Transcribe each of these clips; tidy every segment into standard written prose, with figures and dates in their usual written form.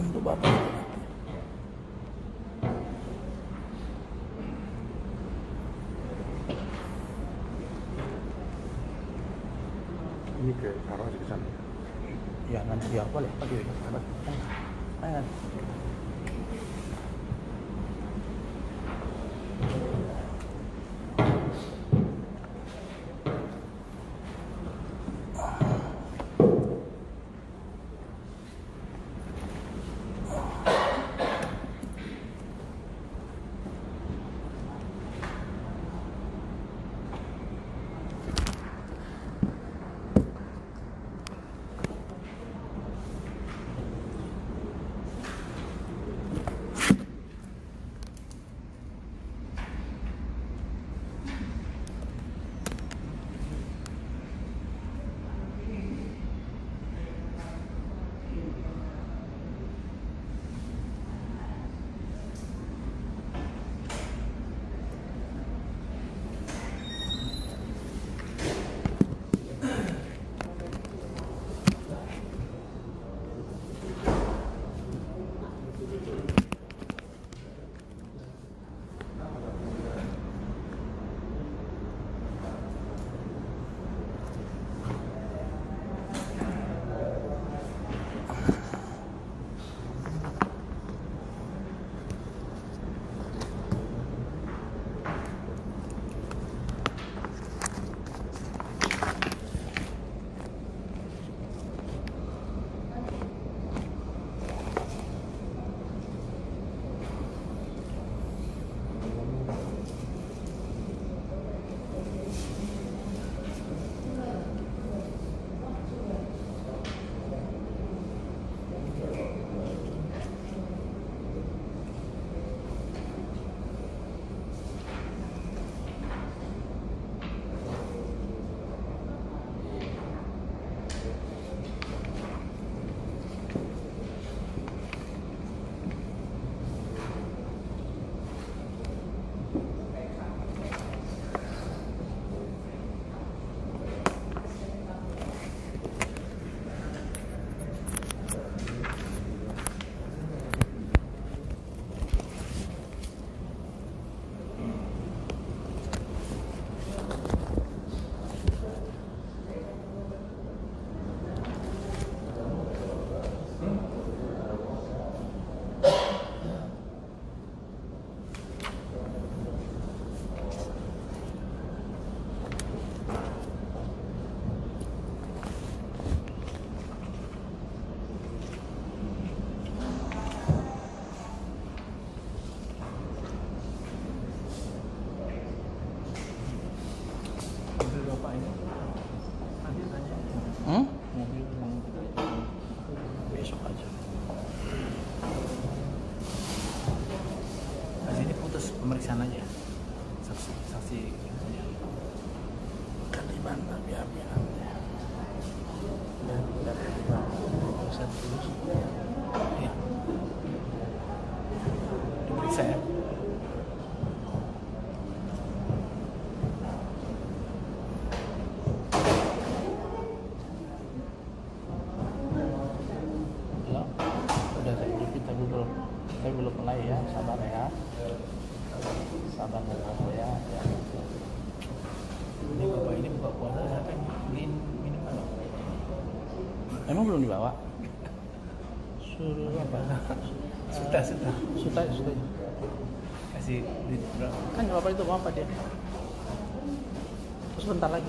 untuk bapak itu nanti. Ini ke arah di sana. Ya nanti ya boleh pakai ayo. Besok aja. Nah, ini putus pemeriksaan aja. Saksi kan dibantah biar-biarnya. Dan bisa terus. Ya. Diperiksa ya. Saya belum mulai ya, sabar ya. Sabar ya. Ini bapak ini buka puasa siapa yang beliin minuman? Emang belum dibawa? Suruh apa? Sudah. Kasih duit berapa? Kan bapak itu mau apa dia? Terus bentar lagi.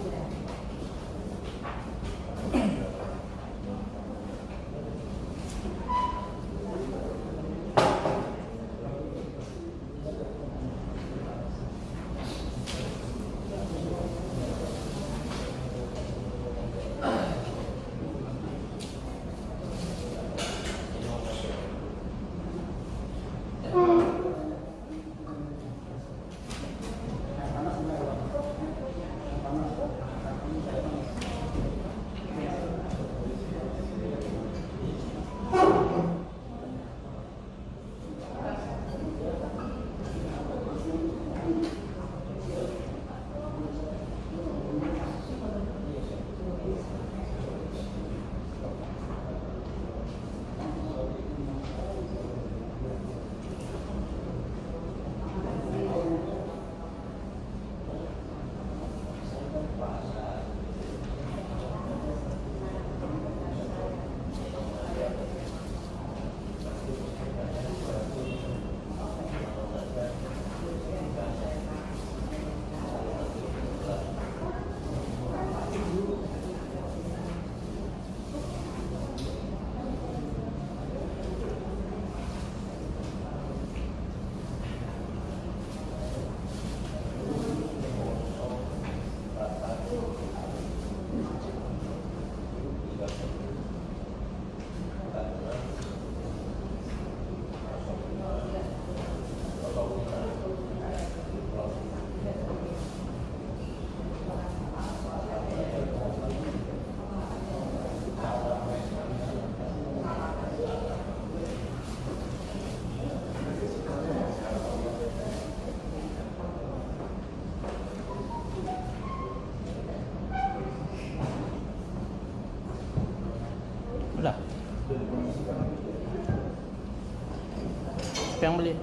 yang beli?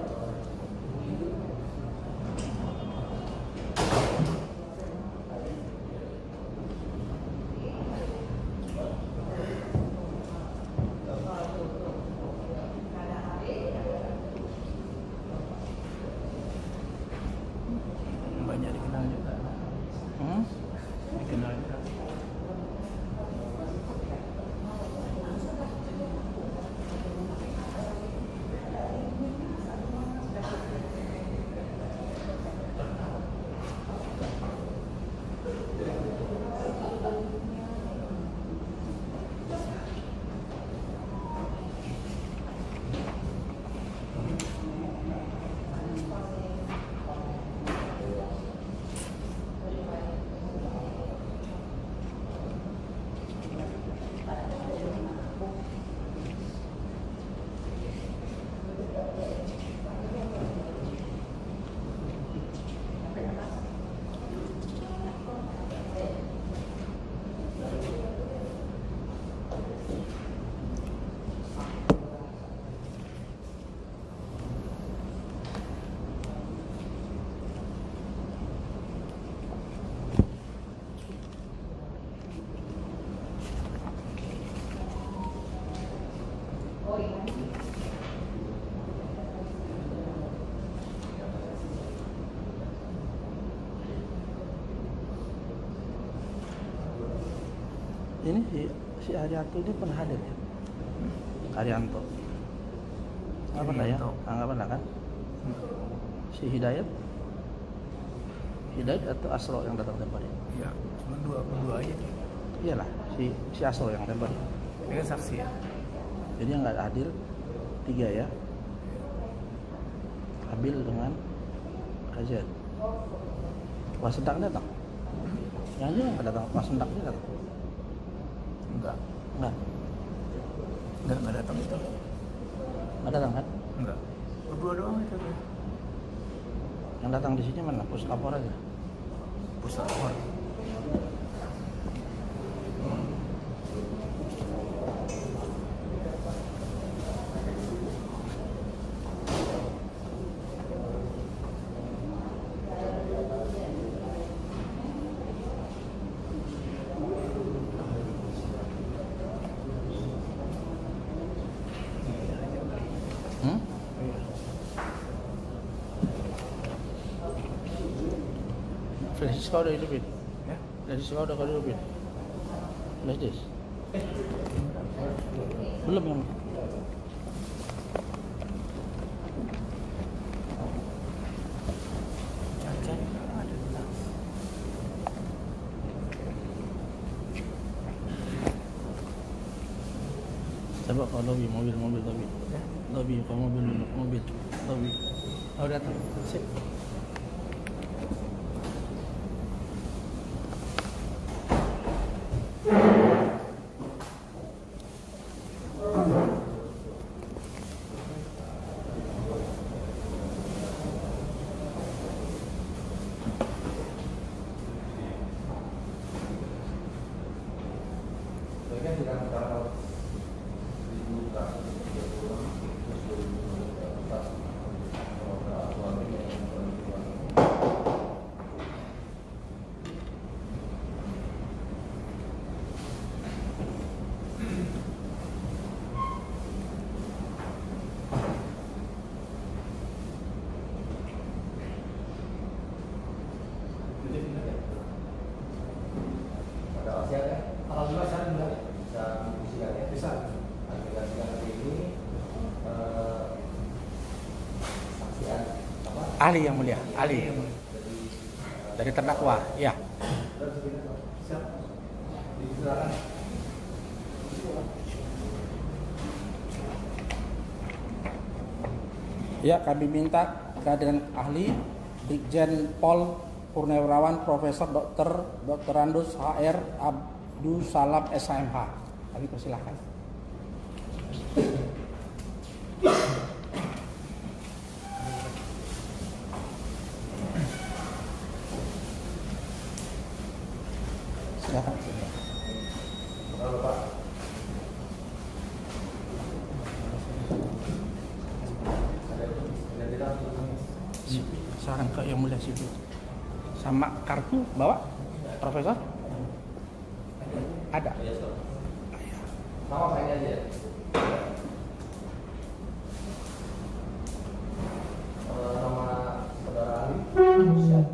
Banyak dikenal juga. Dikenal juga. Ini si Arianto ini pernah hadir ya? Arianto. Nggak pernah ya? Arianto. Nggak pernah kan? Si Hidayat? Hidayat atau Asro yang datang tempat ini? Iya, cuma dua aja. Iyalah, si Asro yang tempat ini. Dia kan saksi ya. Jadi yang nggak hadir 3 ya? Abil dengan Kajet. Wasendak datang? Yang aja nggak datang, Wasendak dia datang? Enggak. Enggak datang itu. Nggak datang kan? Enggak. Berdua doang itu. Yang datang di sini mana? Puskapor aja. Pusat. Francisco udah hidupin? Ya. Francisco udah kau hidupin? Flash disk? Belum yang Caca ada. coba kau lobby mobil lobby. Lobby kau mobil lobby. Oh datang. Sip. Alhamdulillah saya bisa mengisikan ya. Bisa. Aplikasikan hari ini saksian apa? Ahli yang mulia, ahli dari terdakwa, ya. Siap. Disilakan. Ya, kami minta kehadiran ahli Brigjen Pol Purnawirawan Profesor Dr. Andus HR Abdul Salam SMH. Kami persilahkan. Silakan. Halo Pak. Saran ke Yang Mulia CV. Sama kartu bawa, Profesor? Ada. Nama saya aja. Nama saudara ahli. Siap.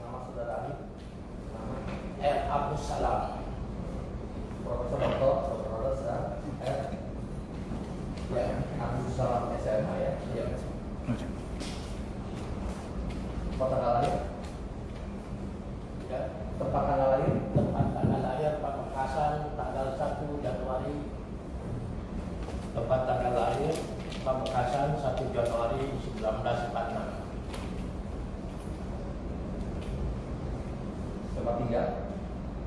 Nama saudara ahli. Nama Abdus Salam. Profesor Dr. Ya, Abdus Salam SMH ya. Iya. Tanggal lahir. Ya, tempat tanggal lahir. Tempat tanggal lahir Pamekasan tanggal 1 Januari. Tempat tanggal lahir Pamekasan 1 Januari 1946.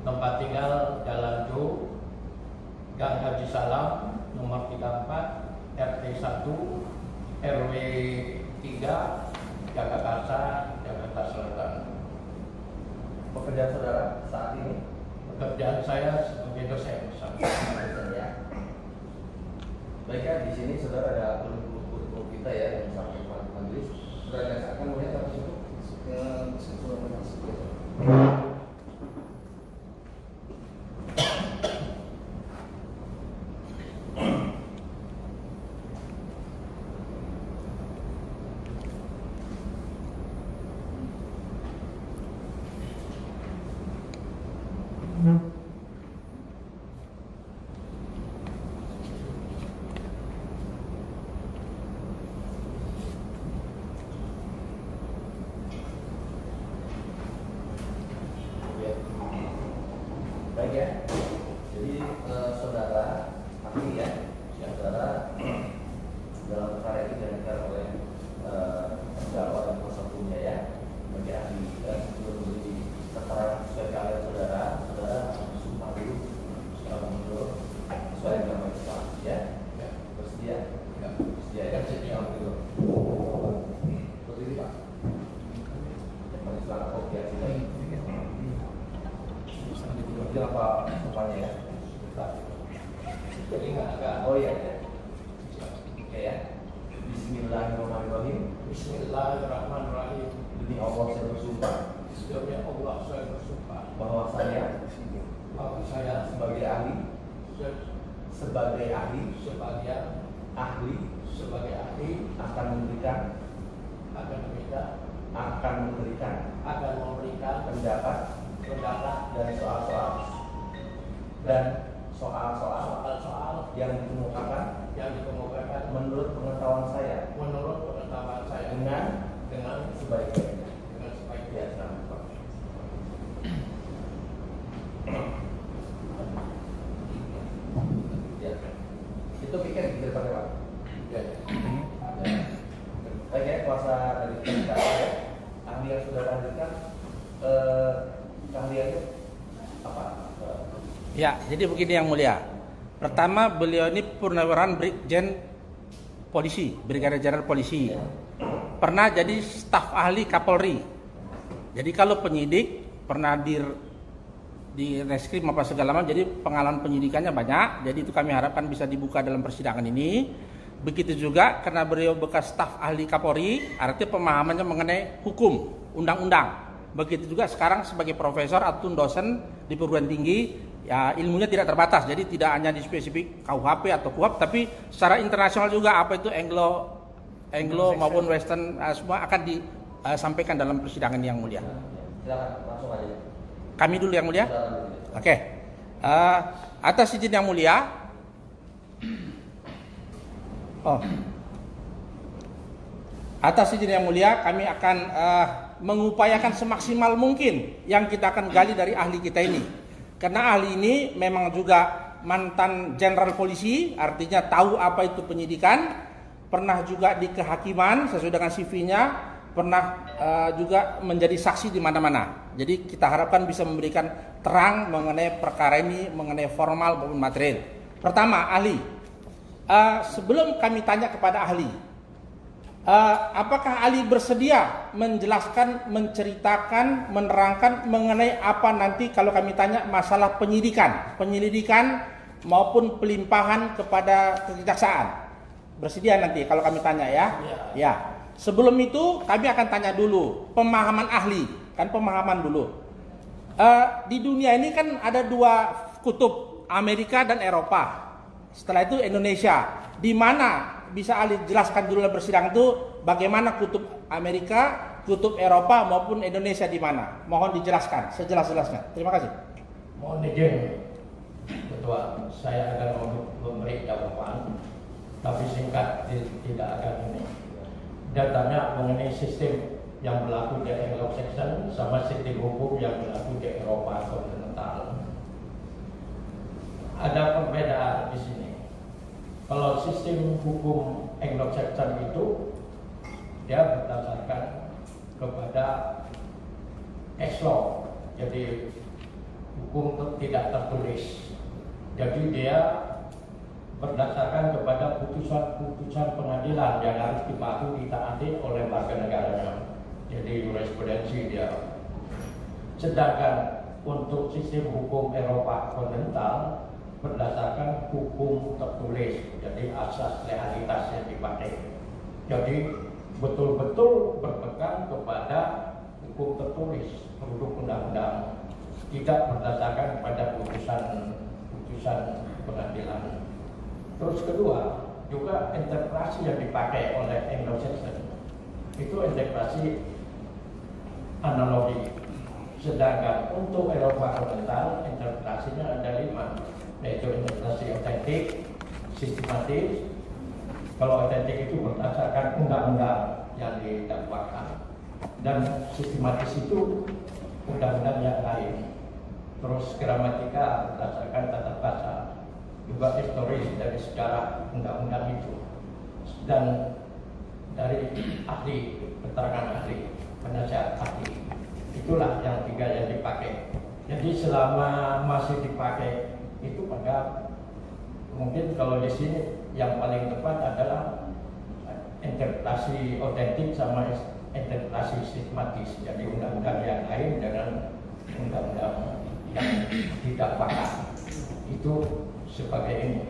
Tempat tinggal Jalan Jo, Gang Haji Salam, nomor 34, RT 1, RW 3, Jakarta, Jakarta Selatan. Pekerjaan saudara saat ini? Pekerjaan saya sebagai dosen. Ya. Baik ya, di sini saudara ada kurikulum kita ya yang disampaikan majelis. Saudara akan melihat apa itu? Baik ya, jadi saudara ahli ya, saudara dalam perkara ini dilakukan oleh terdakwa dan kuasa hukumnya ya, bagi ahli dan sebelum memberi keterangan sesuai keahlian saudara, saudara sumpah dulu secara mundur sesuai dengan Islam ya, bersedia, bersedia ya, bersedia dulu. Berdiri Pak, yang paling selamat kopi ya sudah. Ini apa rupanya ya? Jadi nggak agak. Oh iya. Oke ya. Bismillahirrahmanirrahim. Bismillahirrahmanirrahim. Demi Allah saya bersumpah. Demi Allah saya bersumpah. Bahwa saya sebagai ahli. Sebagai ahli akan memberikan pendapat dan soal-soal yang dikemukakan menurut pengetahuan saya dengan sebaik-baiknya. Ya. Itu pikir di depan Pak. Ya. Baik ya, kuasa dari kita ya. Ahli yang sudah hadirkan keahliannya apa? Ya, jadi begini Yang Mulia. Pertama, beliau ini purnawirawan Brigjen Polisi, Brigadier Jenderal Polisi. Pernah jadi staf ahli Kapolri. Jadi kalau penyidik pernah di reskrim apa segala macam, jadi pengalaman penyidikannya banyak. Jadi itu kami harapkan bisa dibuka dalam persidangan ini. Begitu juga karena beliau bekas staf ahli Kapolri, artinya pemahamannya mengenai hukum, undang-undang. Begitu juga sekarang sebagai profesor atau dosen di perguruan tinggi, ya ilmunya tidak terbatas. Jadi tidak hanya di spesifik KUHP atau KUHAP, tapi secara internasional juga apa itu Anglo maupun Western semua akan disampaikan dalam persidangan Yang Mulia. Silakan langsung aja. Kami dulu Yang Mulia. Oke. Atas izin Yang Mulia. Atas izin Yang Mulia, kami akan mengupayakan semaksimal mungkin yang kita akan gali dari ahli kita ini. Karena ahli ini memang juga mantan jenderal polisi, artinya tahu apa itu penyidikan, pernah juga di kehakiman sesuai dengan CV-nya, pernah juga menjadi saksi di mana-mana. Jadi kita harapkan bisa memberikan terang mengenai perkara ini, mengenai formal maupun material. Pertama, ahli. Sebelum kami tanya kepada ahli, apakah ahli bersedia menjelaskan, menceritakan, menerangkan mengenai apa nanti kalau kami tanya masalah penyelidikan maupun pelimpahan kepada kejaksaan? Bersedia nanti kalau kami tanya ya? Ya. Sebelum itu kami akan tanya dulu pemahaman ahli, kan pemahaman dulu. Di dunia ini kan ada dua kutub, Amerika dan Eropa. Setelah itu Indonesia. Di mana bisa ahli jelaskan dulu dalam persidangan itu bagaimana kutub Amerika, kutub Eropa maupun Indonesia di mana? Mohon dijelaskan sejelas-jelasnya. Terima kasih. Mohon izin, Ketua, saya akan memberi jawaban, tapi singkat, tidak akan ini. Datanya mengenai sistem yang berlaku di Anglo-Saxon sama sistem hukum yang berlaku di Eropa kontinental. Ada perbedaan di sini. Kalau sistem hukum Anglo-Saxon itu dia berdasarkan kepada case law, jadi hukum tidak tertulis. Jadi dia berdasarkan kepada putusan pengadilan yang harus dipatuhi ditaati oleh warga negaranya. Jadi jurisprudensi dia. Sedangkan untuk sistem hukum Eropa kontinental berdasarkan hukum tertulis, jadi asas legalitas yang dipakai. Jadi betul-betul berpegang kepada hukum tertulis produk undang-undang, tidak berdasarkan pada putusan pengadilan. Terus kedua, juga interpretasi yang dipakai oleh Anglo-Saxon itu interpretasi analogi. Sedangkan untuk Eropa kontinental interpretasinya ada 5, yaitu interpretasi otentik, sistematis. Kalau otentik itu berdasarkan undang-undang yang didakwakan, dan sistematis itu undang-undang yang lain. Terus gramatika berdasarkan tata bahasa, juga historis dari sejarah undang-undang itu, dan dari ahli, keterangan ahli, penasihat ahli. Itulah yang 3 yang dipakai. Jadi selama masih dipakai itu, pada mungkin kalau di sini yang paling tepat adalah interpretasi otentik sama interpretasi sistematis. Jadi undang-undang yang lain dengan undang-undang yang tidak pakar. Itu sebagai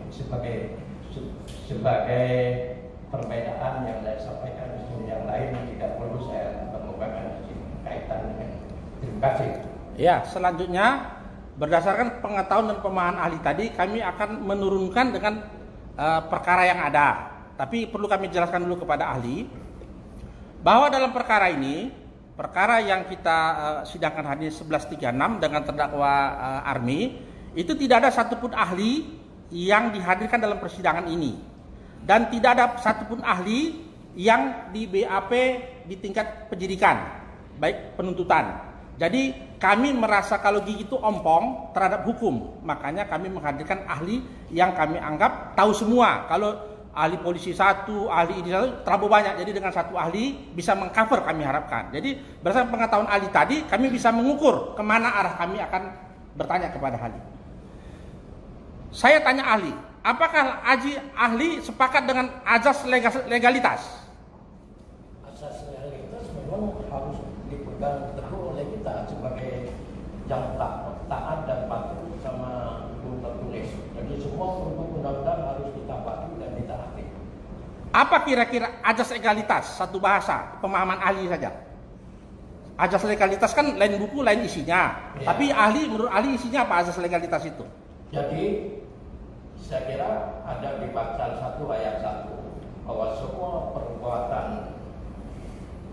perbedaan yang saya sampaikan. Yang lain tidak perlu saya kemukakan kaitan dengan. Terima kasih. Ya, selanjutnya berdasarkan pengetahuan dan pemahaman ahli tadi, kami akan menurunkan dengan perkara yang ada. Tapi perlu kami jelaskan dulu kepada ahli bahwa dalam perkara ini, perkara yang kita sidangkan hari ini 1136 dengan terdakwa Army, itu tidak ada satupun ahli yang dihadirkan dalam persidangan ini, dan tidak ada satupun ahli yang di BAP di tingkat penyidikan, baik penuntutan. Jadi kami merasa kalau gigi itu ompong terhadap hukum, makanya kami menghadirkan ahli yang kami anggap tahu semua. Kalau ahli polisi satu, ahli ini satu, terlalu banyak. Jadi dengan satu ahli bisa mengcover, kami harapkan. Jadi berdasarkan pengetahuan ahli tadi, kami bisa mengukur kemana arah kami akan bertanya kepada ahli. Saya tanya ahli, apakah ahli sepakat dengan azas legalitas? Asas legalitas memang harus dipegang teguh oleh kita sebagai yang taat dan patuh sama hukum tertulis. Jadi semua produk undang-undang harus kita patuhi dan ditaati. Apa kira-kira azas legalitas? Satu bahasa, pemahaman ahli saja. Azas legalitas kan lain buku, lain isinya. Ya. Tapi menurut ahli isinya apa azas legalitas itu? Jadi saya kira ada di pasal 1 ayat 1 bahwa semua perbuatan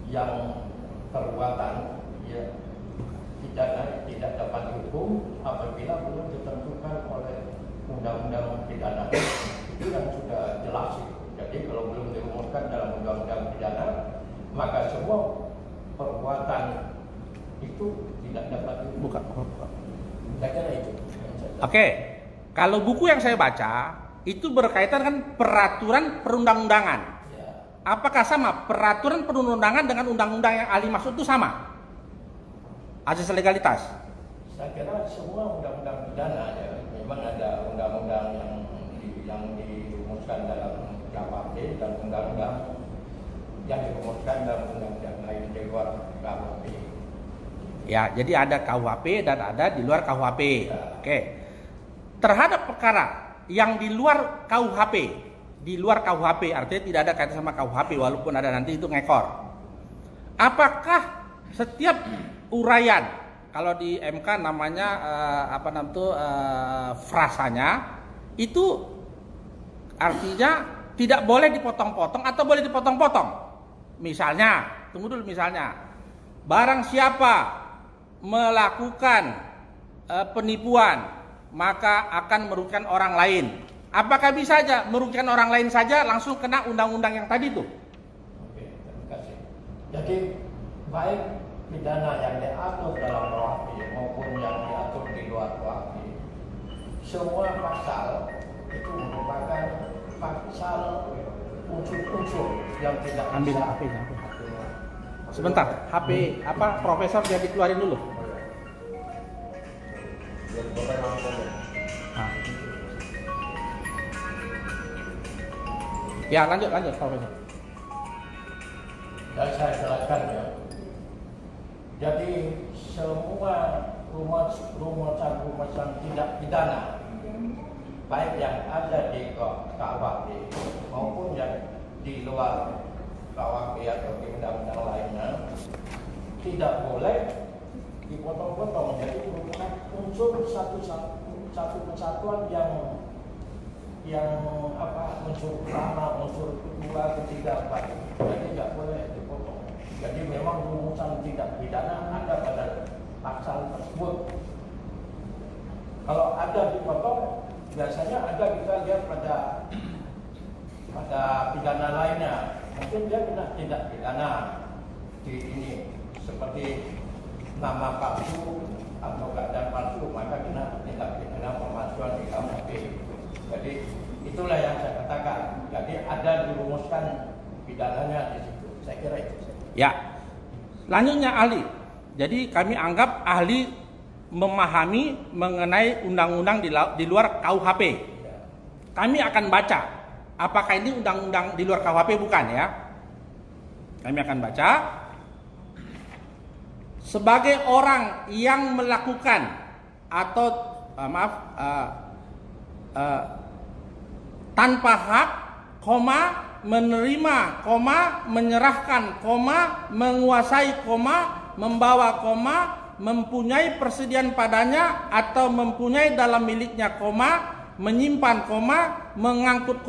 yang ya pidana tidak dapat dihukum apabila belum ditentukan oleh undang-undang pidana. Itu yang sudah jelas itu. Jadi kalau belum dirumuskan dalam undang-undang pidana, maka semua perbuatan itu tidak dapat dihukum. Bukan. Saya kira itu. Oke. Kalau buku yang saya baca itu berkaitan dengan peraturan perundang-undangan. Ya. Apakah sama peraturan perundang-undangan dengan undang-undang yang ahli maksud itu sama? Azas legalitas. Saya kira semua undang-undang pidana ya, memang ada undang-undang yang dirumuskan dalam KUHP dan undang-undang yang dirumuskan dalam undang-undang lain di luar KUHP. Ya, jadi ada KUHP dan ada di luar KUHP. Ya. Oke. Terhadap perkara yang di luar KUHP, di luar KUHP, artinya tidak ada kaitan sama KUHP, walaupun ada nanti itu ngekor. Apakah setiap uraian, kalau di MK namanya frasanya, itu artinya tidak boleh dipotong-potong atau boleh dipotong-potong. Misalnya, tunggu dulu, misalnya, barang siapa melakukan penipuan maka akan merugikan orang lain. Apakah bisa aja merugikan orang lain saja langsung kena undang-undang yang tadi tuh? Oke, terima kasih. Jadi baik pidana yang diatur dalam KUHP maupun yang diatur di luar KUHP, semua pasal itu merupakan pasal unsur-unsur yang tidak Ambil bisa HP-nya. Sebentar, HP profesor dia dikeluarin dulu. Biar bapak yang langsung ngomong. Ah. Ya, lanjut profesor. Dan saya jelaskan ya. Jadi semua rumusan tidak pidana, baik yang ada di KUHP maupun yang di luar KUHP atau di undang-undang lainnya, tidak boleh dipotong-potong. Jadi merupakan unsur satu kesatuan yang unsur pertama, unsur kedua, ketiga, empat. Jadi tidak boleh dipotong. Jadi memang rumusan tidak pidana ada pada pasal tersebut. Kalau ada dipotong, biasanya ada kita lihat pada pidana lainnya. Mungkin dia kena tidak pidana di ini, seperti nama palsu atau keadaan palsu, maka kena tidak pidana pemalsuan di KUHP. Jadi itulah yang saya katakan. Jadi ada dirumuskan pidananya di situ. Saya kira itu. Ya. Selanjutnya ahli. Jadi kami anggap ahli memahami mengenai undang-undang di luar KUHP. Kami akan baca apakah ini undang-undang di luar KUHP bukan ya. Kami akan baca. Sebagai orang yang melakukan atau tanpa hak, menerima, menyerahkan, menguasai, membawa, mempunyai persediaan padanya atau mempunyai dalam miliknya, menyimpan, mengangkut,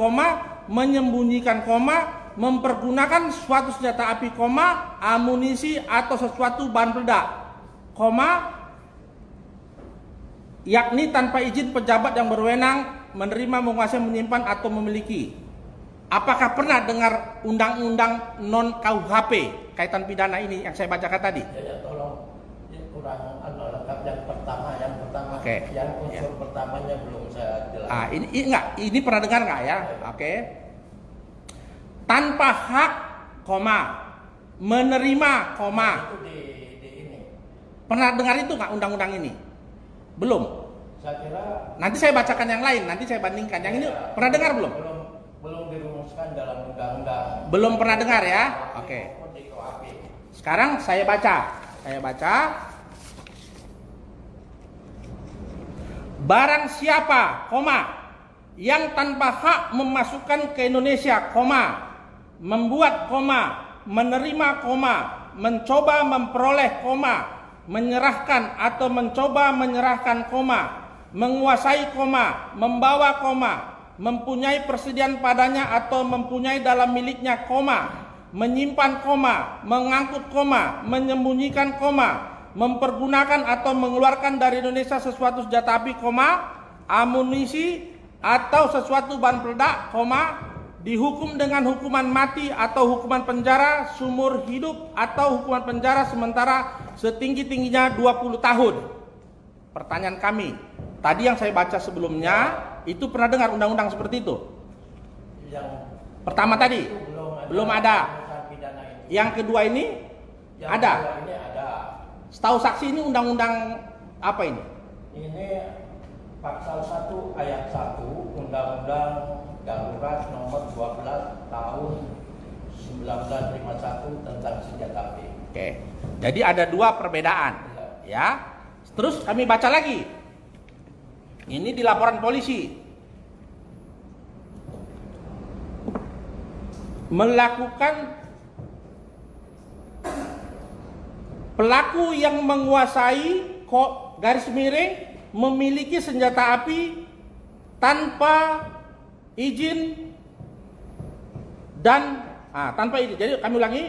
menyembunyikan, mempergunakan suatu senjata api, amunisi atau sesuatu bahan peledak, yakni tanpa izin pejabat yang berwenang menerima, menguasai, menyimpan atau memiliki. Apakah pernah dengar undang-undang non KUHP kaitan pidana ini yang saya bacakan tadi? Ya, tolong kurang lengkap yang pertama. Oke. Yang unsur pertamanya belum saya jelaskan. Ini pernah dengar nggak ya? Oke. Tanpa hak, menerima, Itu di ini. Pernah dengar itu nggak undang-undang ini? Belum. Saya kira Nanti saya bacakan yang lain, nanti saya bandingkan. Yang ini pernah dengar belum? Belum dirumuskan dalam undang-undang. Belum pernah dengar ya? Oke. Di KUHP. Sekarang saya baca. Barang siapa, yang tanpa hak memasukkan ke Indonesia, membuat, menerima, mencoba memperoleh, menyerahkan atau mencoba menyerahkan, menguasai, membawa, mempunyai persediaan padanya atau mempunyai dalam miliknya, menyimpan, mengangkut, menyembunyikan, mempergunakan atau mengeluarkan dari Indonesia sesuatu senjata api, amunisi atau sesuatu bahan peledak, dihukum dengan hukuman mati atau hukuman penjara seumur hidup atau hukuman penjara sementara setinggi-tingginya 20 tahun. Pertanyaan kami, tadi yang saya baca sebelumnya, itu pernah dengar undang-undang seperti itu? Yang pertama tadi belum ada. Yang kedua ini ada. Ini ada. Setahu saksi ini undang-undang apa ini? Ini pasal 1 ayat 1 Undang-Undang Darurat nomor 12 tahun 1951 tentang senjata api. Oke. Jadi ada dua perbedaan. Ya. Terus kami baca lagi. Ini di laporan polisi. melakukan pelaku yang menguasai garis miring memiliki senjata api tanpa izin dan tanpa izin. Jadi kami ulangi,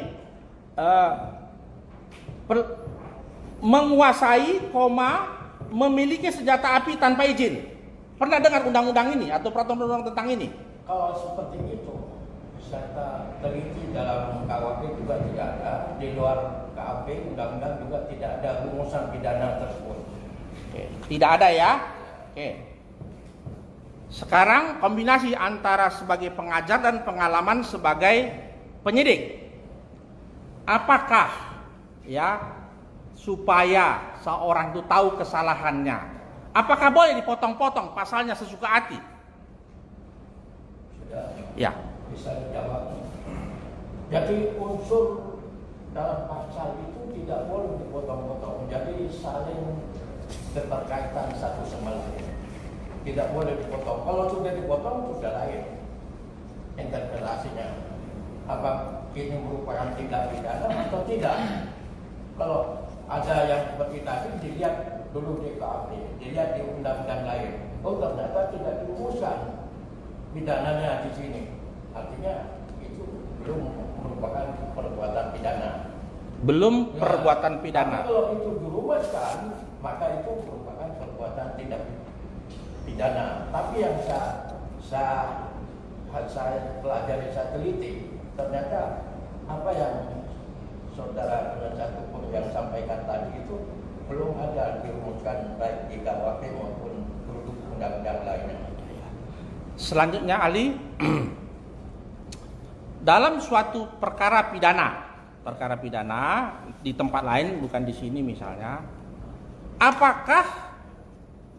menguasai, memiliki senjata api tanpa izin. Pernah dengar undang-undang ini atau peraturan undang tentang ini? Kalau seperti itu, serta teliti dalam KUHP juga tidak ada, di luar KUHP undang-undang juga tidak ada rumusan pidana tersebut. Oke, tidak ada ya. Oke. Sekarang kombinasi antara sebagai pengajar dan pengalaman sebagai penyidik. Apakah ya supaya seorang itu tahu kesalahannya? Apakah boleh dipotong-potong pasalnya sesuka hati? Sudah Ya. bisa dijawab. Jadi unsur dalam pasal itu tidak boleh dipotong-potong. Jadi saling keterkaitan satu sama lain. Tidak boleh dipotong. Kalau sudah dipotong sudah lain interpelasinya. Apa ini merupakan tindak pidana atau tidak? Kalau ada yang seperti tadi dilihat dulu di KUHP, dilihat di undang-undang lain. Oh ternyata tidak dirumuskan pidananya di sini. Artinya itu belum merupakan perbuatan pidana. Belum Ya, perbuatan pidana. tapi kalau itu dirumuskan, maka itu merupakan perbuatan tidak pidana. Tapi yang saya pelajari, saya teliti, ternyata apa yang saudara penasihat hukum yang sampaikan tadi itu belum ada dirumuskan baik di KUHP maupun produk undang-undang lainnya. Selanjutnya Ali, dalam suatu perkara pidana di tempat lain bukan di sini misalnya, apakah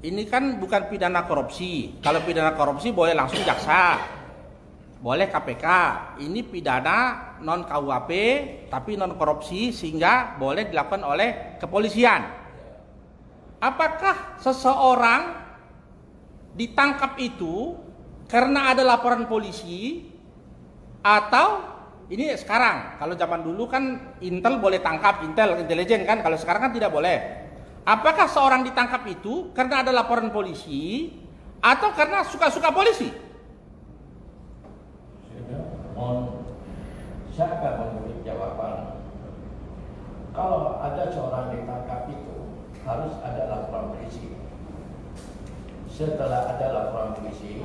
ini kan bukan pidana korupsi? Kalau pidana korupsi boleh langsung jaksa, boleh KPK. Ini pidana non KUHP tapi non korupsi sehingga boleh dilakukan oleh kepolisian. Apakah seseorang ditangkap itu karena ada laporan polisi atau ini sekarang? Kalau zaman dulu kan Intel boleh tangkap, intelijen kan, kalau sekarang kan tidak boleh. Apakah seorang ditangkap itu karena ada laporan polisi atau karena suka-suka polisi? Siapa memberi jawaban? Kalau ada seorang ditangkap itu harus ada laporan polisi. Setelah ada laporan polisi,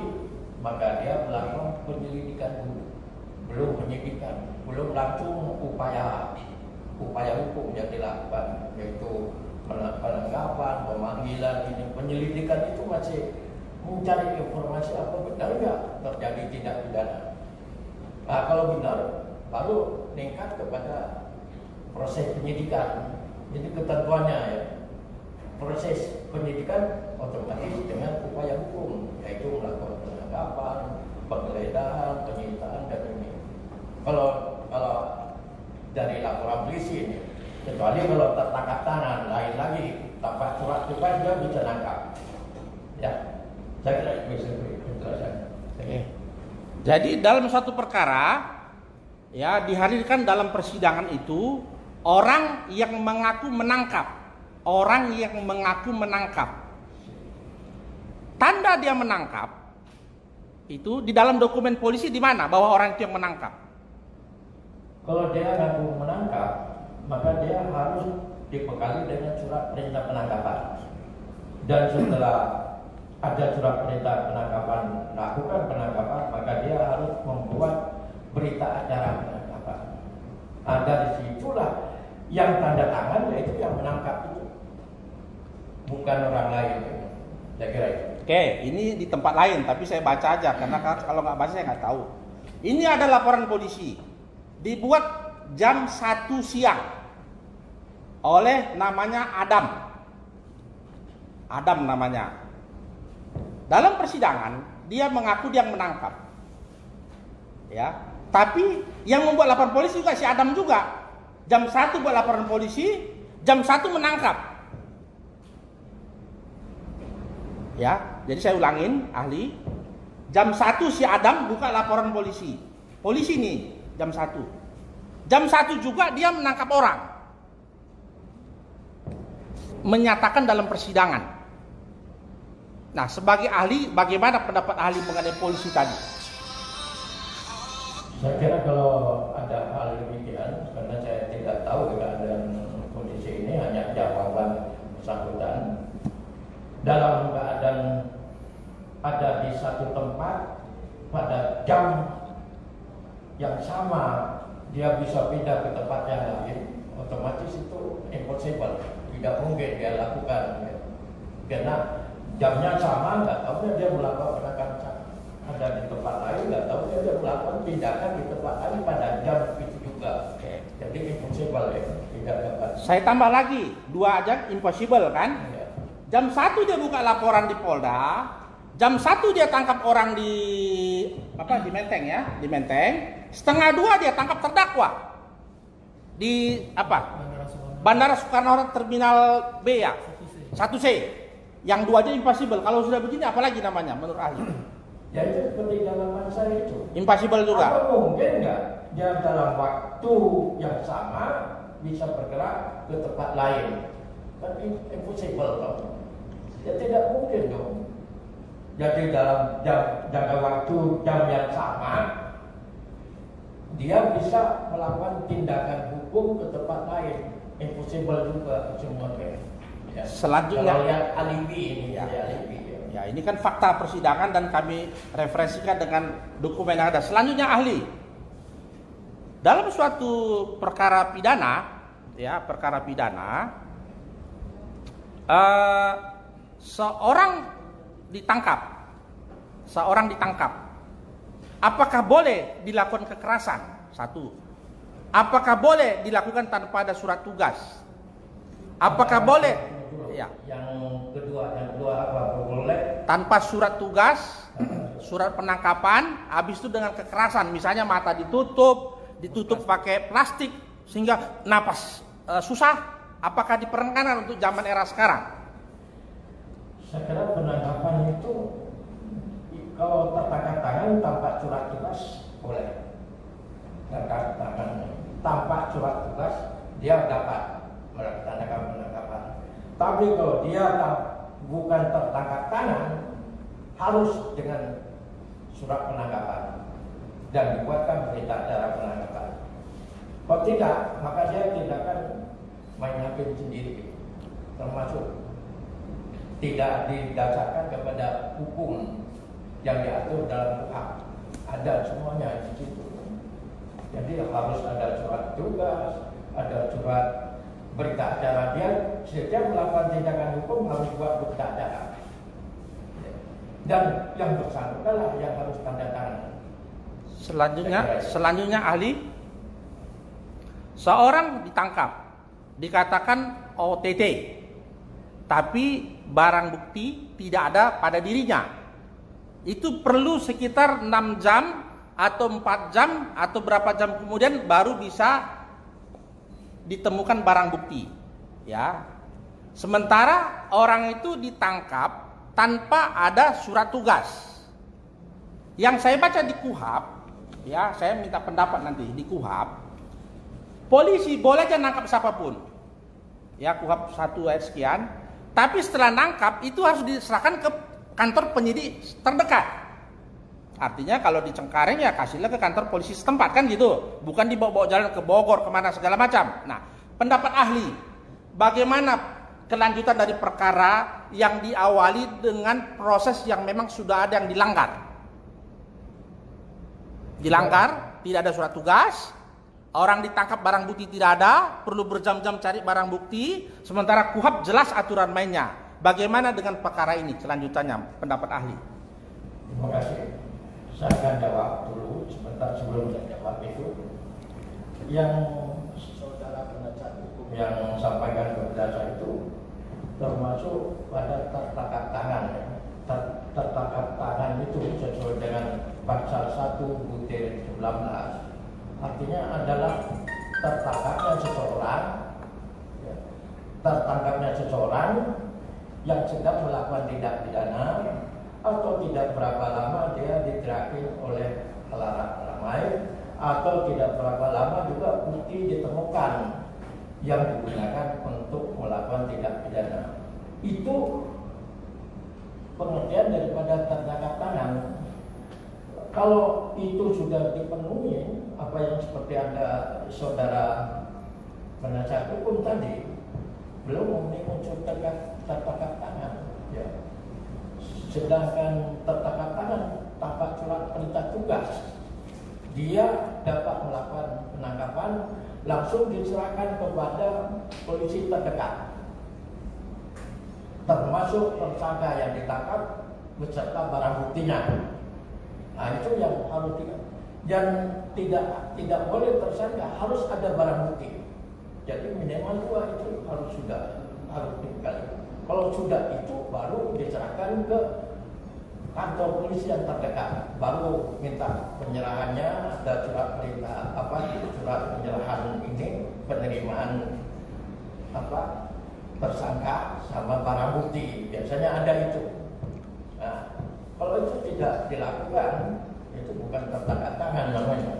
maka dia melakukan penyelidikan dulu. Belum penyidikan, belum langsung upaya hukum yang dilakukan, yaitu penangkapan, pemanggilan, ini penyelidikan itu masih mencari informasi apa benar nggak terjadi tindak pidana. Nah, kalau benar, baru meningkat kepada proses penyidikan. Jadi ketentuannya ya, proses penyidikan otomatis dengan upaya hukum, yaitu melakukan penangkapan, penggeledahan, penyitaan dan ini. Kalau dari laporan polisi ini, kecuali kalau tertangkap tangan, lain lagi tanpa surat tugas dia bisa nangkap. Ya, saya kira itu bisa penjelasan. Jadi dalam suatu perkara ya dihadirkan dalam persidangan itu orang yang mengaku menangkap. Tanda dia menangkap itu di dalam dokumen polisi di mana bahwa orang itu yang menangkap. Kalau dia ngaku menangkap, maka dia harus dibekali dengan surat perintah penangkapan. Dan setelah ada surat perintah penangkapan, lakukan penangkapan, maka dia harus membuat berita acara penangkapan. Dari situlah yang tanda tangan yaitu yang menangkap itu, bukan orang lain. Saya kira itu. Oke, ini di tempat lain, tapi saya baca aja karena kalau nggak baca saya nggak tahu. Ini ada laporan polisi, dibuat jam 1 siang oleh namanya Adam namanya. Dalam persidangan dia mengaku dia menangkap, ya. Tapi yang membuat laporan polisi juga si Adam juga. Jam 1 buat laporan polisi, jam 1 menangkap. Ya, jadi saya ulangin ahli. Jam 1 si Adam buka laporan polisi. Polisi nih jam 1. Jam 1 juga dia menangkap orang. Menyatakan dalam persidangan. Nah, sebagai ahli, bagaimana pendapat ahli mengenai polisi tadi? Saya kira kalau ada hal demikian, karena saya tidak tahu keadaan kondisi ini, hanya jawaban bersangkutan dalam keadaan ada di satu tempat pada jam yang sama, dia bisa pindah ke tempat yang lain, otomatis itu impossible, tidak mungkin dia lakukan, karena jamnya sama, nggak tahu dia melakukan penegakan ada di tempat lain, nggak tahu dia melakukan tindakan di tempat lain pada jam itu juga. Jadi impossible ya, tidak dapat. Saya tambah lagi, 2 aja impossible kan? Ya. Jam 1 dia buka laporan di Polda, jam 1 dia tangkap orang di di Menteng ya, di Menteng. Setengah 2 dia tangkap terdakwa di Bandara Soekarno Terminal B ya, 1C. Yang 2 aja impossible. Kalau sudah begini apalagi namanya menurut ahli? Ya itu seperti dalam saya itu. Impossible juga. Apa mungkin nggak dia dalam waktu yang sama bisa bergerak ke tempat lain? Kan impossible dong. Ya tidak mungkin dong. Jadi dalam jangka waktu jam yang sama dia bisa melakukan tindakan hukum ke tempat lain. Impossible juga semuanya. Ya. Selanjutnya, kalau lihat alibi ini ya. alibi. Ya, ini kan fakta persidangan dan kami referensikan dengan dokumen yang ada. Selanjutnya ahli. Dalam suatu perkara pidana, ya, perkara pidana, seorang ditangkap. Apakah boleh dilakukan kekerasan? 1. Apakah boleh dilakukan tanpa ada surat tugas? Apakah boleh? Ya. Yang kedua apa? Boleh Tanpa surat tugas, surat penangkapan, habis itu dengan kekerasan, misalnya mata ditutup pakai plastik sehingga napas susah. Apakah diperkenankan untuk zaman era sekarang? Saya kira penangkapan itu kalau tertangkap tangan tanpa surat tugas boleh. Tertangkap tangan tanpa surat tugas dia dapat melaksanakan penangkapan. Tapi kalau dia bukan tertangkap tangan, harus dengan surat penangkapan dan dibuatkan berita acara penangkapan. Kalau tidak, maka dia tindakan main hakim sendiri, termasuk tidak didasarkan kepada hukum yang diatur dalam KUHP. Ada semuanya di situ. Jadi harus ada surat tugas, ada surat berita acara. Dia setiap melakukan tindakan hukum harus buat berita acara. Dan yang bersangkutan lah yang harus tanda tangan. Selanjutnya ahli, seorang ditangkap, dikatakan OTT, tapi barang bukti tidak ada pada dirinya. Itu perlu sekitar 6 jam atau 4 jam atau berapa jam kemudian baru bisa ditemukan barang bukti, ya. Sementara orang itu ditangkap tanpa ada surat tugas. Yang saya baca di KUHP, ya, saya minta pendapat nanti di KUHP. Polisi boleh aja nangkap siapapun, ya, KUHP 1 ayat sekian. Tapi setelah nangkap itu harus diserahkan ke kantor penyidik terdekat. Artinya kalau di Cengkareng ya kasihlah ke kantor polisi setempat kan gitu, bukan dibawa-bawa jalan ke Bogor kemana segala macam. Nah, pendapat ahli, bagaimana kelanjutan dari perkara yang diawali dengan proses yang memang sudah ada yang dilanggar, tidak ada surat tugas, orang ditangkap barang bukti tidak ada, perlu berjam-jam cari barang bukti, sementara KUHP jelas aturan mainnya. Bagaimana dengan perkara ini kelanjutannya, pendapat ahli? Terima kasih. Saya akan jawab dulu sebentar sebelum saya jawab itu. Yang saudara penasihat hukum yang sampaikan kepada saya itu termasuk pada tertangkap tangan. Tertangkap tangan itu sesuai dengan pasal 1 butir 19. Artinya adalah tertangkapnya seseorang yang sedang melakukan tindak pidana atau tidak berapa lama dia diterapi oleh halayak ramai atau tidak berapa lama juga bukti ditemukan yang digunakan untuk melakukan tindak pidana. Itu pengertian daripada tertangkap tangan. Kalau itu sudah dipenuhi, apa yang seperti ada saudara penasihat hukum tadi, belum memenuhi unsur tertangkap tangan. Ya. Sedangkan tertangkap tangan tanpa surat perintah tugas, dia dapat melakukan penangkapan langsung diserahkan kepada polisi terdekat, termasuk tersangka yang ditangkap beserta barang buktinya. Nah, itu yang harus tidak boleh tersangka harus ada barang bukti. Jadi minimal 2 itu harus dibekali. Kalau sudah itu baru diserahkan ke kantor polisi yang terdekat, baru minta penyerahannya, ada surat perintah surat penyerahan ini, penerimaan tersangka sama barang bukti, biasanya ada itu. Nah, kalau itu tidak dilakukan, itu bukan tertangkap tangan namanya.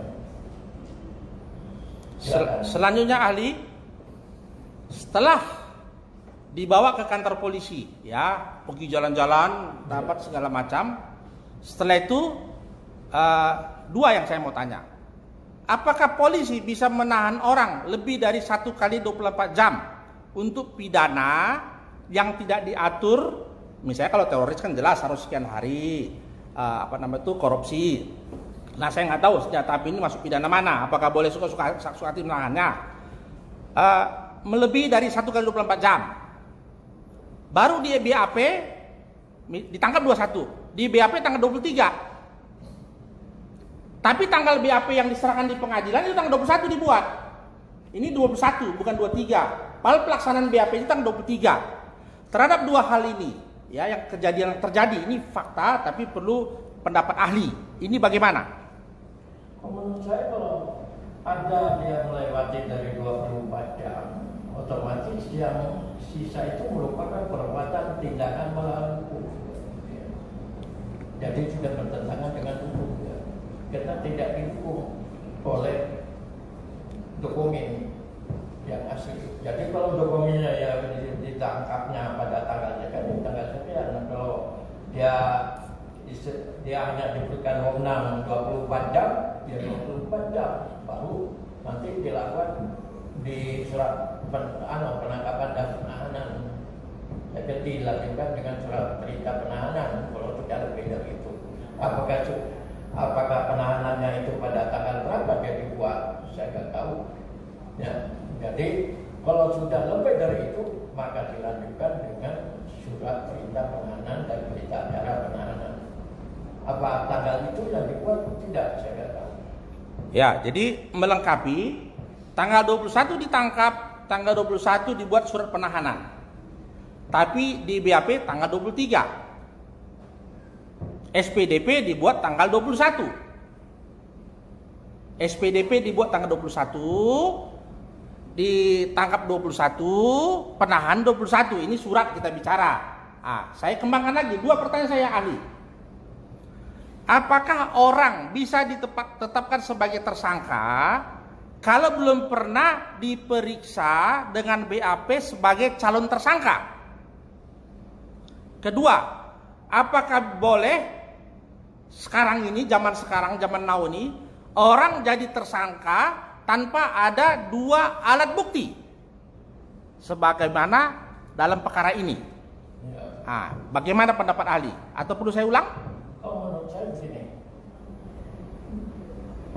Selanjutnya ahli, setelah dibawa ke kantor polisi, ya, pergi jalan-jalan, dapat segala macam. Setelah itu, 2 yang saya mau tanya. Apakah polisi bisa menahan orang lebih dari 1 kali 24 jam untuk pidana yang tidak diatur? Misalnya kalau teroris kan jelas harus sekian hari, korupsi. Nah, saya nggak tahu senjata api ini masuk pidana mana. Apakah boleh suka-suka hati menahannya? Melebihi dari 1 kali 24 jam. Baru di BAP ditangkap 21, di BAP tanggal 23. Tapi tanggal BAP yang diserahkan di pengadilan itu tanggal 21 dibuat. Ini 21 bukan 23. Padahal pelaksanaan BAP itu tanggal 23. Terhadap 2 hal ini, ya, yang terjadi ini fakta tapi perlu pendapat ahli. Ini bagaimana? Menurut saya kalau ada dia melewati dari 24 jam, otomatis yang sisa itu merupakan perbuatan tindakan melawan hukum. Jadi sudah bertentangan dengan hukum. Kita tidak didukung oleh dokumen yang asli. Jadi kalau dokumennya ya ditangkapnya pada tanggalnya kan tanggal sekian. Kalau dia hanya diberikan wewenang 24 jam, dia 24 jam baru nanti dilakukan di surat penangkapan dan penahanan. Jadi dilakukan dengan surat perintah penahanan. Kalau tidak lebih dari itu, apakah penahanannya itu pada tanggal berapa dia dibuat, saya tidak tahu. Ya, jadi kalau sudah lebih dari itu, maka dilanjutkan dengan surat perintah penahanan dan perintah acara penahanan. Apa tanggal itu yang dibuat? Tidak, saya tidak tahu. Ya, jadi melengkapi, tanggal 21 ditangkap, tanggal 21 dibuat surat penahanan. Tapi di BAP tanggal 23. SPDP dibuat tanggal 21. SPDP dibuat tanggal 21, ditangkap 21, penahan 21. Ini surat kita bicara. Saya kembangkan lagi 2 pertanyaan saya ahli. Apakah orang bisa ditetapkan sebagai tersangka kalau belum pernah diperiksa dengan BAP sebagai calon tersangka? Kedua, apakah boleh sekarang ini, zaman now ini, orang jadi tersangka tanpa ada 2 alat bukti sebagaimana dalam perkara ini? Bagaimana pendapat ahli? Atau perlu saya ulang? Menurut saya begini.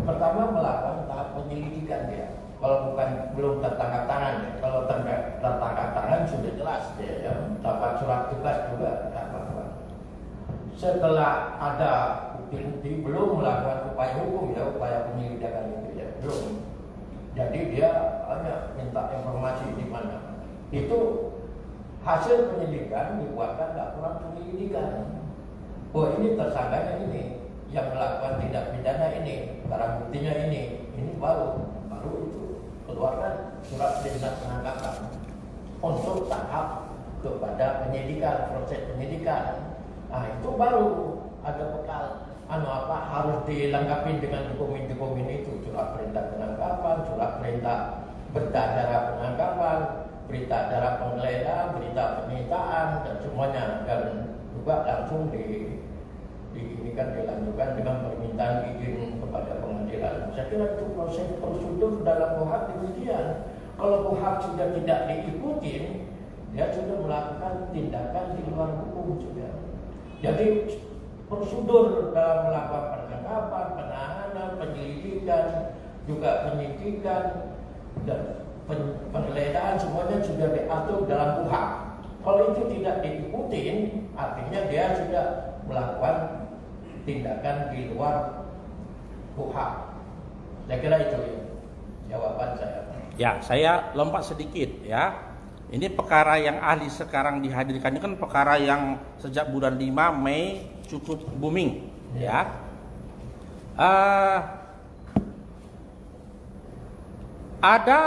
Pertama melakukan tahap penyelidikan dia. Kalau belum tertangkap tangan ya. Kalau tertangkap tangan sudah jelas dia ya. Dapat surat tugas juga apa-apa. Setelah ada bukti belum melakukan upaya hukum ya, upaya penyelidikan itu ya belum. Jadi dia hanya minta informasi di mana. Itu hasil penyelidikan dibuatkan laporan penyelidikan. Oh, ini tersangkanya ini, yang melakukan tindak pidana ini, barang buktinya ini baru itu keluarkan surat perintah penangkapan untuk tahap kepada penyidikan, proses penyidikan. Itu baru ada bekal, harus dilengkapi dengan dokumen-dokumen itu, surat perintah penangkapan, surat perintah berita acara penangkapan, berita acara penggeledahan, berita penyitaan dan semuanya, dan juga langsung dilanjutkan dengan permintaan izin kepada pengadilan. Saya kira itu proses prosedur dalam KUHP demikian. Kalau KUHP sudah tidak diikuti, dia sudah melakukan tindakan di luar hukum sudah. Jadi prosedur dalam melakukan penangkapan, penahanan, penyelidikan, juga penyidikan dan penggeledahan semuanya sudah diatur dalam KUHP. Kalau itu tidak diikuti, artinya dia sudah melakukan tindakan di luar KUHP. Saya kira itu ya jawaban saya. Ya, saya lompat sedikit ya. Ini perkara yang ahli sekarang dihadirkan ini kan perkara yang sejak bulan 5 Mei cukup booming ya. Ada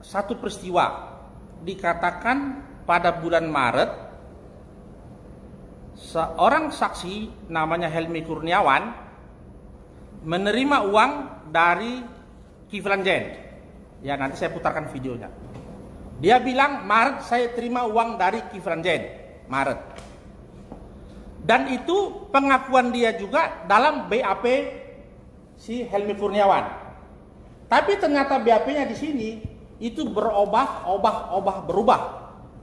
satu peristiwa dikatakan pada bulan Maret seorang saksi namanya Helmi Kurniawan menerima uang dari Kiflan Zen. Ya, nanti saya putarkan videonya. Dia bilang Maret saya terima uang dari Kiflan Zen, Maret. Dan itu pengakuan dia juga dalam BAP si Helmi Kurniawan. Tapi ternyata BAP-nya di sini itu berubah,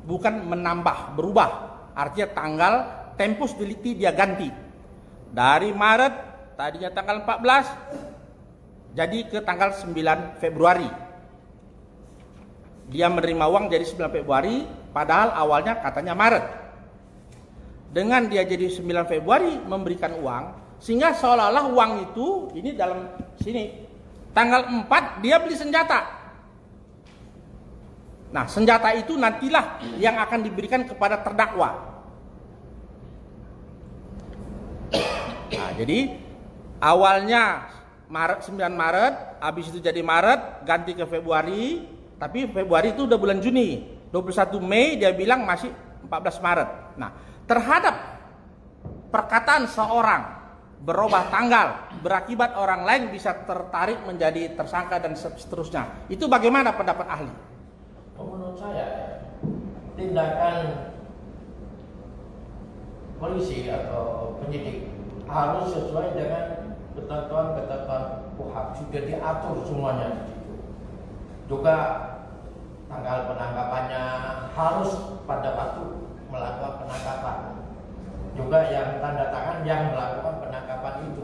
bukan menambah, berubah. Artinya tanggal tempus delicti dia ganti. Dari Maret tadinya tanggal 14 jadi ke tanggal 9 Februari. Dia menerima uang jadi 9 Februari, padahal awalnya katanya Maret. Dengan dia jadi 9 Februari memberikan uang, sehingga seolah-olah uang itu, ini dalam sini, tanggal 4 dia beli senjata. Nah, senjata itu nantilah yang akan diberikan kepada terdakwa. Nah, jadi awalnya Maret, 9 Maret, habis itu jadi Maret, ganti ke Februari. Tapi Februari itu udah bulan Juni. 21 Mei dia bilang masih 14 Maret. Nah, terhadap perkataan seorang berubah tanggal berakibat orang lain bisa tertarik menjadi tersangka dan seterusnya. Itu bagaimana pendapat ahli? Menurut saya, tindakan polisi atau penyidik harus sesuai dengan ketentuan-ketentuan KUHP, sudah diatur semuanya di situ. Juga tanggal penangkapannya harus pada waktu melakukan penangkapan. Juga yang tanda tangan yang melakukan penangkapan itu,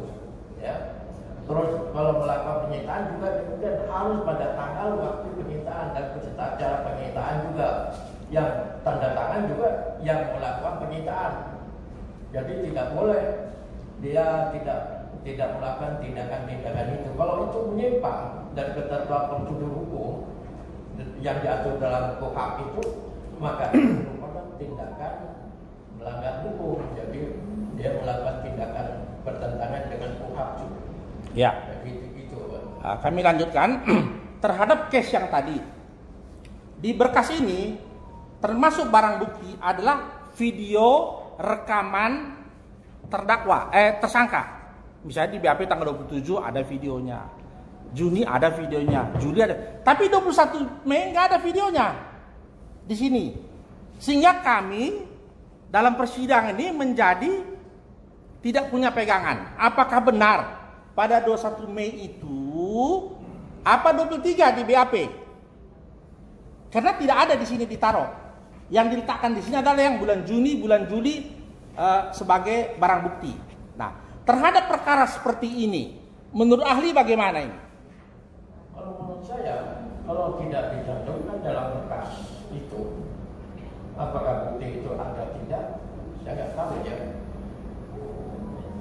ya. Terus kalau melakukan penyitaan juga kemudian harus pada tanggal waktu penyitaan dan peserta acara penyitaan juga yang tanda tangan juga yang melakukan penyitaan. Jadi tidak boleh dia tidak melakukan tindakan-tindakan itu. Kalau itu menyimpang dari ketentuan prosedur hukum yang diatur dalam KUHP itu, maka itu merupakan tindakan melanggar hukum. Jadi dia melakukan tindakan bertentangan dengan KUHP. Ya. Jadi itu. Kami lanjutkan terhadap case yang tadi. Di berkas ini termasuk barang bukti adalah video rekaman tersangka. Misalnya di BAP tanggal 27 ada videonya. Juni ada videonya, Juli ada. Tapi 21 Mei nggak ada videonya di sini. Sehingga kami dalam persidangan ini menjadi tidak punya pegangan. Apakah benar pada 21 Mei itu apa 23 di BAP? Karena tidak ada di sini ditaruh. Yang diletakkan di sini adalah yang bulan Juni, bulan Juli sebagai barang bukti. Nah, terhadap perkara seperti ini, menurut ahli bagaimana ini? Kalau menurut saya, kalau tidak dicantumkan dalam berkas itu, apakah bukti itu ada tidak? Saya nggak tahu ya.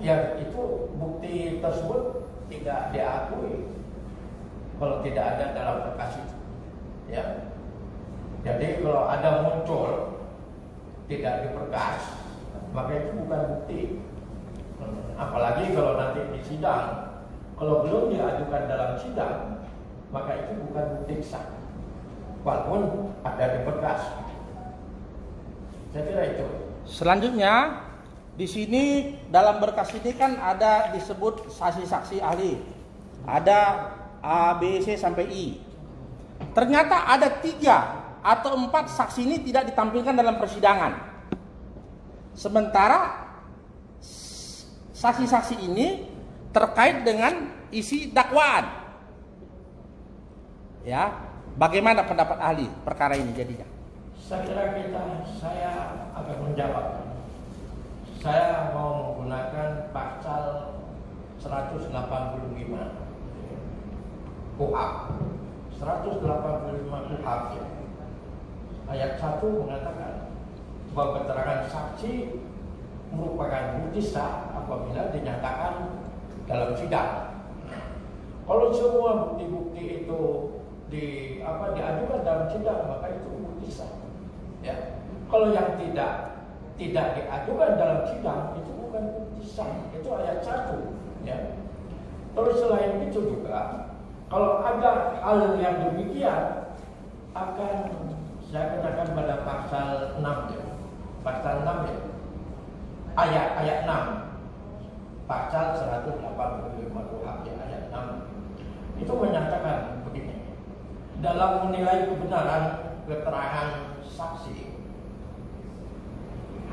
Ya itu bukti tersebut tidak diakui kalau tidak ada dalam berkas itu. Ya. Jadi kalau ada muncul tidak di berkas, maka itu bukan bukti. Apalagi kalau nanti di sidang, kalau belum diajukan dalam sidang, maka itu bukan bukti sah, walaupun ada di berkas. Saya kira itu. Selanjutnya Di sini dalam berkas ini kan ada disebut saksi-saksi ahli. Ada A, B, C sampai I. Ternyata ada 3 atau 4 saksi ini tidak ditampilkan dalam persidangan. Sementara saksi-saksi ini terkait dengan isi dakwaan. Ya, bagaimana pendapat ahli perkara ini jadinya? Saya akan menjawab. Saya mau menggunakan pasal 185 KUHP. 185 KUHP ya. Ayat 1 mengatakan bahwa keterangan saksi merupakan bukti sah apabila dinyatakan dalam sidang. Kalau semua bukti-bukti itu diajukan dalam sidang, maka itu bukti sah. Ya. Kalau yang tidak diajukan dalam sidang, itu bukan bukti sah. Itu ayat 1. Ya. Terus selain itu juga, kalau ada hal yang demikian, akan saya kenakan pada pasal 6 ya. Pasal 6 ya. Ayat 6. Pasal 185 KUHP ayat 6. Itu menyatakan begini. Dalam menilai kebenaran keterangan saksi,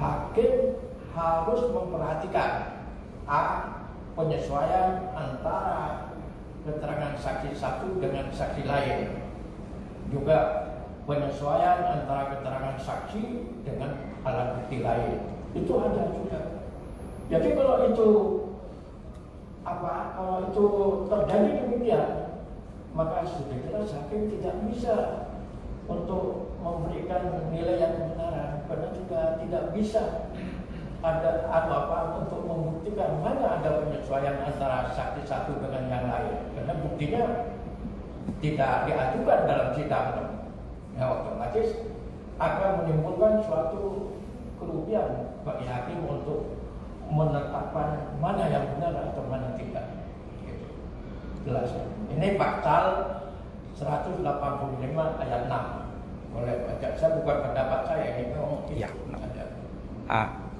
hakim harus memperhatikan A. Penyesuaian antara keterangan saksi satu dengan saksi lain. Juga penyesuaian antara keterangan saksi dengan alat bukti lain. Itu ada juga. Jadi kalau itu terjadi demikian, maka sudah jelas hakim tidak bisa untuk memberikan nilai yang kebenaran, karena juga tidak bisa ada apa untuk membuktikan mana ada penyesuaian antara saksi satu dengan yang lain, karena buktinya tidak diajukan dalam sidang. Ya, otomatis akan menimbulkan suatu kerugian bagi hakim untuk menetapkan mana yang benar atau mana tidak. Gitu. Jelas. Ini pasal 185 ayat 6. Boleh baca. Saya bukan pendapat saya ini. Ya.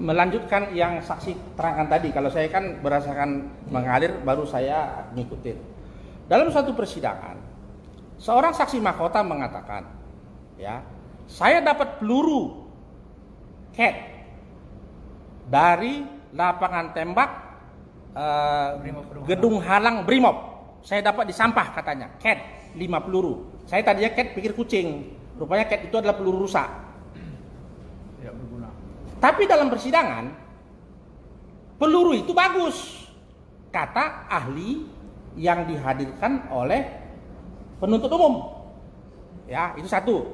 Melanjutkan yang saksi terangkan tadi. Kalau saya kan berdasarkan mengalir, baru saya ngikutin. Dalam suatu persidangan, seorang saksi mahkota mengatakan, ya, saya dapat peluru CAT dari lapangan tembak gedung halang Brimob. Saya dapat di sampah katanya, CAT 5 peluru. Saya tadinya CAT pikir kucing, rupanya CAT itu adalah peluru rusak. Tidak berguna. Tapi dalam persidangan, peluru itu bagus, kata ahli yang dihadirkan oleh penuntut umum. Ya, itu satu.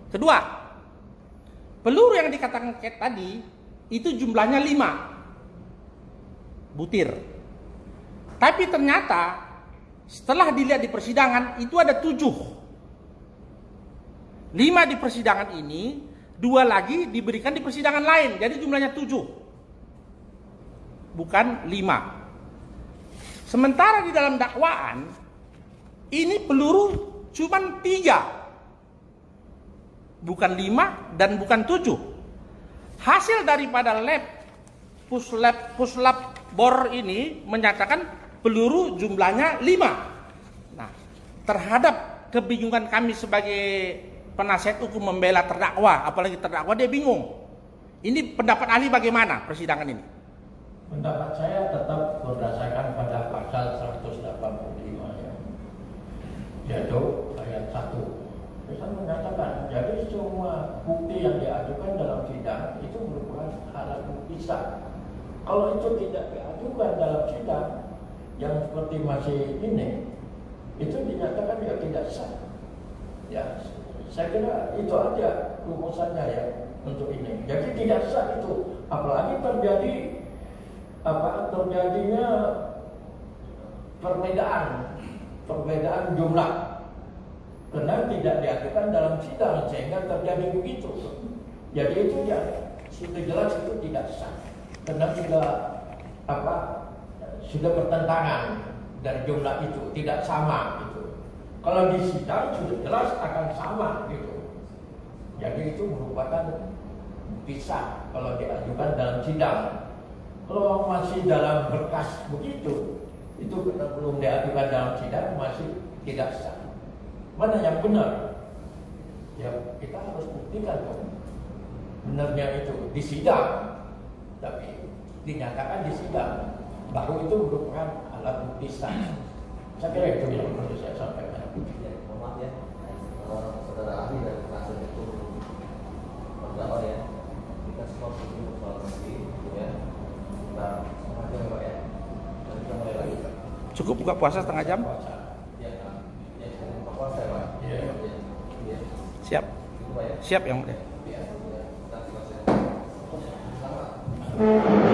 Kedua, peluru yang dikatakan CAT tadi itu jumlahnya 5 butir. Tapi ternyata setelah dilihat di persidangan itu ada 7. 5 di persidangan ini, 2 lagi diberikan di persidangan lain. Jadi jumlahnya 7. Bukan 5. Sementara di dalam dakwaan ini peluru cuma 3. Bukan 5 dan bukan 7. Hasil daripada puslap bor ini menyatakan peluru jumlahnya 5. Nah, terhadap kebingungan kami sebagai penasihat hukum membela terdakwa, apalagi terdakwa dia bingung. Ini pendapat ahli bagaimana persidangan ini? Pendapat saya tetap berdasarkan pada pasal 185 ya. Yaitu ayat 1. Bisa mengatakan, jadi semua bukti yang diajukan dalam sidang itu merupakan alat bukti sah. Kalau itu tidak diajukan dalam sidang, yang seperti masih ini, itu dinyatakan ya tidak sah. Ya, saya kira itu aja rumusannya ya untuk ini. Jadi tidak sah itu, apalagi terjadinya perbedaan jumlah, karena tidak diajukan dalam sidang sehingga terjadi begitu. Jadi itu ya sudah jelas itu tidak sah, karena sudah bertentangan dari jumlah itu, tidak sama gitu. Kalau di sidang sudah jelas akan sama gitu. Jadi itu merupakan bisa kalau diajukan dalam sidang. Kalau masih dalam berkas begitu, itu belum diajukan dalam sidang masih tidak sah. Mana yang benar? Ya kita harus buktikan dong. Benarnya itu di sidang, tapi dinyatakan di sidang, baru itu merupakan alat bukti sah. Saya kira itu yang perlu saya sampaikan. Ya, mohon maaf ya, saudara ahli dari penasihat hukum terdakwa ya, kita semua setuju soal nanti, ya. Kita sama aja ya Pak ya. Dan kita mulai lagi Pak. Cukup buka puasa setengah jam? Ya, ya, buka puasa ya Pak. Iya. Ya. Siap. Itu Pak ya. Siap yang mulia. Ya, kita selesai. Selamat.